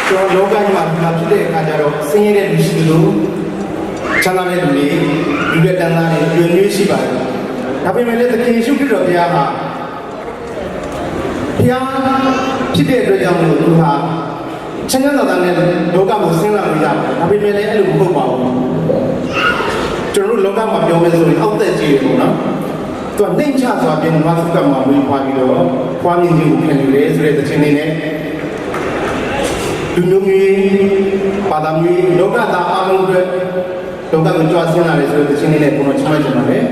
ကျွန်တော်လောကကြီးမှာဖြစ်တဲ့အခါကျတော့ဆင်းရဲတဲ့လူရှိသလိုချမ်းသာတဲ့လူတွေလူတွေတန်းသားတွေလူမျိုးရှိပါတယ်ဒါပေမဲ့လည်းသခင်ယေရှုခရစ်တော်ဘုရားဟာဘုရားဖြစ်တဲ့အတွက်ကြောင့်မို့သူဟာချမ်းသာတဲ့လောကကိုဆင်းလာလို့ရပါတယ်ဒါပေမဲ့လည်းအဲ့လိုမဟုတ်ပါဘူးကျွန်တော်တို့လောကမှာပြောမယ်ဆိုရင်အောက်သက်ကြီးတယ်ပေါ့နော်သူကနှိမ့်ချစွာပြန်သွားစုကမှာဝင်ပွားပြီးတော့ပွားမြင်ခြင်းကိုခံယူတယ်ဆိုတဲ့သခင်လေးနဲ့လူမျိုးမျိုးပါတော်မျိုးလောကသားအားလုံးအတွက်လောကကိုကြွားဆင်းလာတယ်ဆိုတဲ့သခင်လေးနဲ့ကျွန်တော်ချမ်းသာကြပါတယ်